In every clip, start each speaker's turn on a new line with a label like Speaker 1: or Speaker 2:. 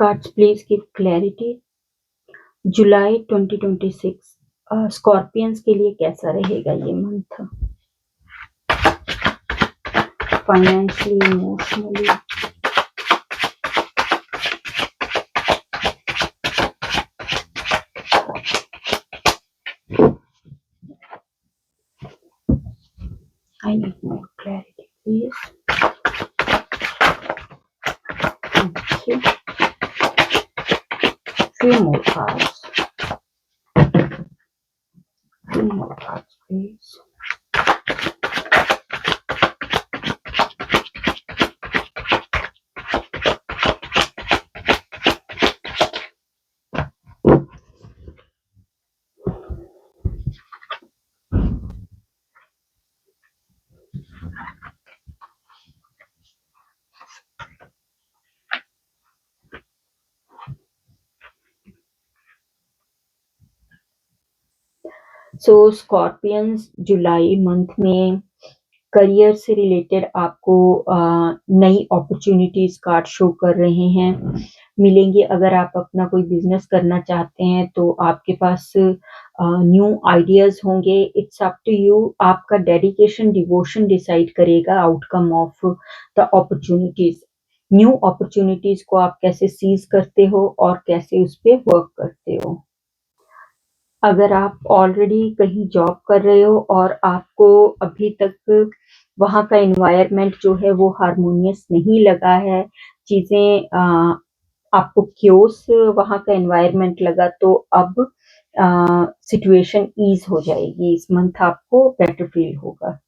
Speaker 1: Cards, please give clarity. जुलाई 2026 Scorpions के लिए कैसा रहेगा ये month? Financially, emotionally, I need more clarity, please. Thank you. Few more cards. Few more cards, please. So Scorpions जुलाई month में career से रिलेटेड आपको नई अपॉर्चुनिटीज कार्ड शो कर रहे हैं, मिलेंगे। अगर आप अपना कोई बिजनेस करना चाहते हैं तो आपके पास न्यू आइडियाज होंगे। इट्स अप टू यू, आपका डेडिकेशन, डिवोशन डिसाइड करेगा outcome of the opportunities. New opportunities को आप कैसे सीज करते हो और कैसे उस पर वर्क करते हो। अगर आप ऑलरेडी कहीं जॉब कर रहे हो और आपको अभी तक वहाँ का एनवायरनमेंट जो है वो हार्मोनियस नहीं लगा है, चीज़ें आपको क्योस वहाँ का एनवायरनमेंट लगा, तो अब सिचुएशन ईज हो जाएगी। इस मंथ आपको बेटर फील होगा।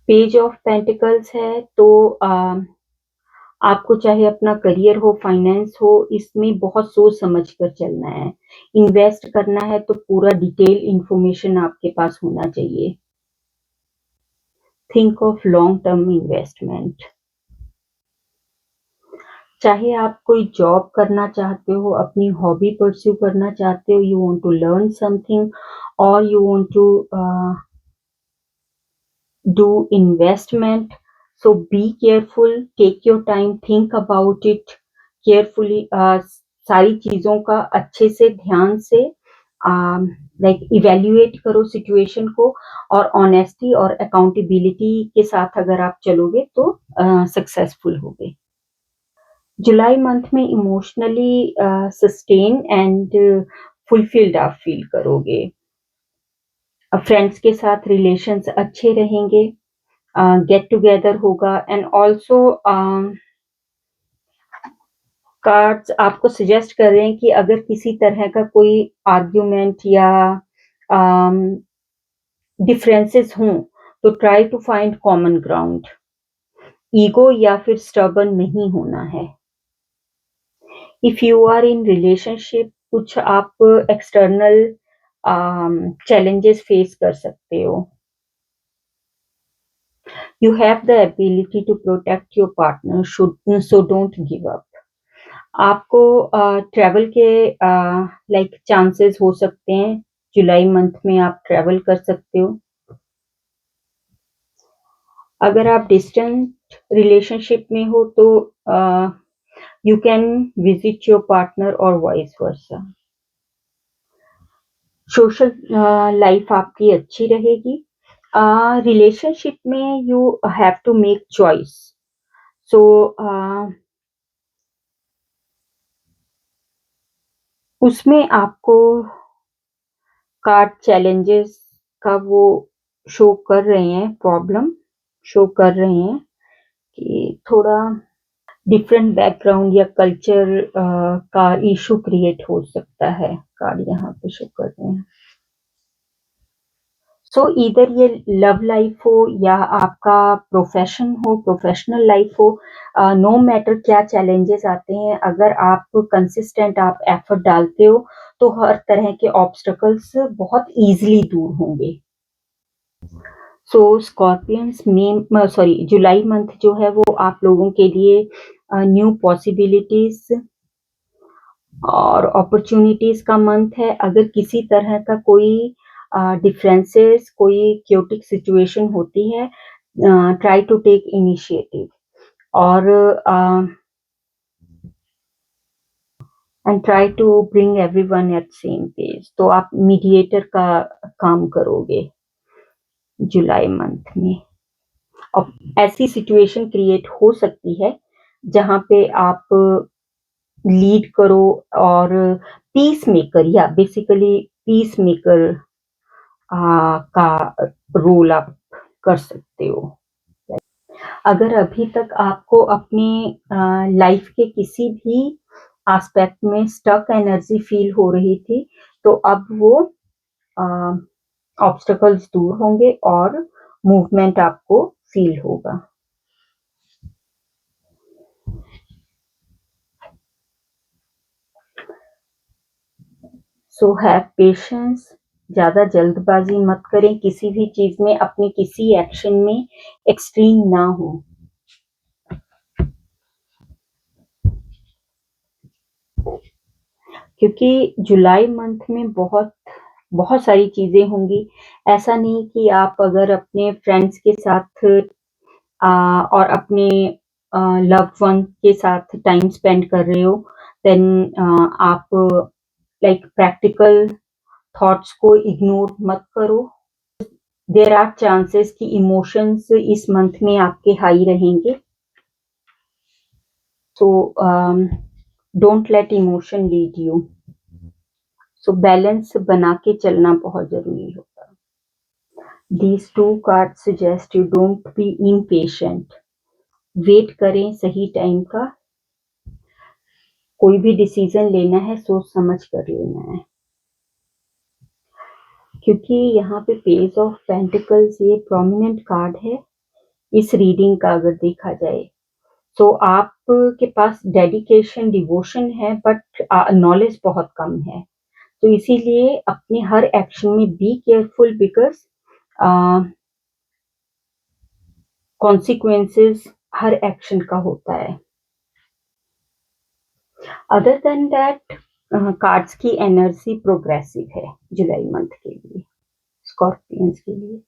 Speaker 1: पेज ऑफ पेंटिकल्स है तो आपको चाहे अपना करियर हो, फाइनेंस हो, इसमें बहुत सोच समझ कर चलना है। इन्वेस्ट करना है तो पूरा डिटेल इंफॉर्मेशन आपके पास होना चाहिए। Think of long term investment. चाहे आप कोई जॉब करना चाहते हो, अपनी हॉबी परस्यू करना चाहते हो, you want to learn something और you want to do investment, so be careful, take your time, think about it carefully. सारी चीजों का अच्छे से, ध्यान से लाइक इवेल्युएट करो सिचुएशन को, और ऑनेस्टी और अकाउंटेबिलिटी के साथ अगर आप चलोगे तो सक्सेसफुल होगे। जुलाई मंथ में इमोशनली सस्टेन एंड फुलफिल्ड आप फील करोगे। फ्रेंड्स के साथ रिलेशंस अच्छे रहेंगे, गेट टुगेदर होगा, एंड ऑल्सो कार्ड्स आपको सजेस्ट कर रहे हैं कि अगर किसी तरह का कोई आर्ग्यूमेंट या डिफरेंसेस हों तो try to find common ground. Ego या फिर स्टबर्न नहीं होना है। If you are in relationship, कुछ आप एक्सटर्नल चैलेंजेस फेस कर सकते हो। You have the ability to protect your partner, so don't give up. आपको ट्रैवल के लाइक चांसेस हो सकते हैं। जुलाई मंथ में आप ट्रैवल कर सकते हो। अगर आप डिस्टेंट रिलेशनशिप में हो तो you can visit your partner और वाइस वर्सा। सोशल लाइफ आपकी अच्छी रहेगी। रिलेशनशिप में you have to make choice, so उसमें आपको कार्ड चैलेंजेस का वो शो कर रहे हैं, प्रॉब्लम शो कर रहे हैं कि थोड़ा डिफरेंट बैकग्राउंड या कल्चर का इशू क्रिएट हो सकता है। कार्ड यहाँ पे शो कर रहे हैं। सो इधर ये लव लाइफ हो या आपका प्रोफेशन हो, प्रोफेशनल लाइफ हो, नो मैटर क्या चैलेंजेस आते हैं, अगर आप कंसिस्टेंट, आप एफर्ट डालते हो तो हर तरह के ऑब्स्टकल्स बहुत इजीली दूर होंगे। सो स्कॉर्पियंस जुलाई मंथ जो है वो आप लोगों के लिए न्यू पॉसिबिलिटीज और अपॉर्चुनिटीज का मंथ है। अगर किसी तरह का कोई डिफरेंसेस, कोई क्योटिक सिचुएशन होती है, ट्राई टू टेक इनिशिएटिव और and try to bring everyone at same page. तो आप मीडिएटर का काम करोगे जुलाई मंथ में। अब ऐसी सिचुएशन क्रिएट हो सकती है जहाँ पे आप लीड करो और पीस मेकर या बेसिकली पीस मेकर का रोल आप कर सकते हो। अगर अभी तक आपको अपने लाइफ के किसी भी एस्पेक्ट में स्टक एनर्जी फील हो रही थी, तो अब वो ऑब्स्टेकल्स दूर होंगे और मूवमेंट आपको फील होगा। सो हैव पेशेंस, ज़्यादा जल्दबाजी मत करें किसी भी चीज़ में, अपने किसी एक्शन में एक्सट्रीम ना हो। क्योंकि जुलाई मंथ में बहुत बहुत सारी चीज़ें होंगी। ऐसा नहीं कि आप अगर अपने फ्रेंड्स के साथ और अपने लव्ड वन के साथ टाइम स्पेंड कर रहे हो, देन आप लाइक प्रैक्टिकल थॉट्स को इग्नोर मत करो। देयर आर चांसेस कि इमोशंस इस मंथ में आपके हाई रहेंगे। So don't let emotion lead you. So balance बना के चलना बहुत जरूरी होगा। These two cards suggest you don't be impatient. Wait करें सही टाइम का। कोई भी डिसीजन लेना है सोच समझ कर लेना है। क्योंकि यहाँ पे पेज ऑफ पेंटिकल्स ये प्रोमिनेंट कार्ड है इस रीडिंग का अगर देखा जाए। तो आपके पास डेडिकेशन डिवोशन है बट नॉलेज बहुत कम है। तो इसीलिए अपने हर एक्शन में be careful because consequences her action का होता है। अदर देन दैट कार्ड्स की एनर्जी प्रोग्रेसिव है जुलाई मंथ के लिए, स्कॉर्पियंस के लिए।